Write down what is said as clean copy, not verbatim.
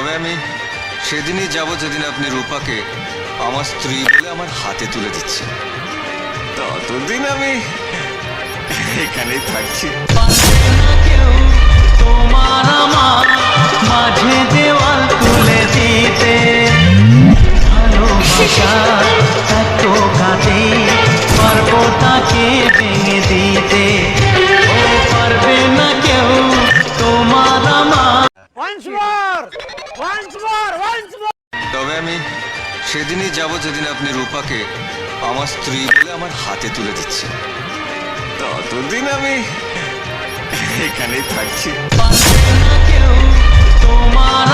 তবে আমি সেদিনই যাব যেদিন আপনি রূপাকে আমার স্ত্রী বলে আমার হাতে তুলে দিচ্ছেন। ততদিন আমি এখানেই থাকছি। তোমার আমার মাঝে দেওয়াল তুলে দিতে ভালোবাসা এত কাটে পারবো তাকে ভেঙে দিতে ও পারবে না কেউ তোমার আমার। তবে আমি সেদিনই যাব যেদিন আপনি রূপাকে আমার স্ত্রী বলে আমার হাতে তুলে দিচ্ছেন। ততদিন আমি এখানেই থাকছি। পারবে না কেউ তোমার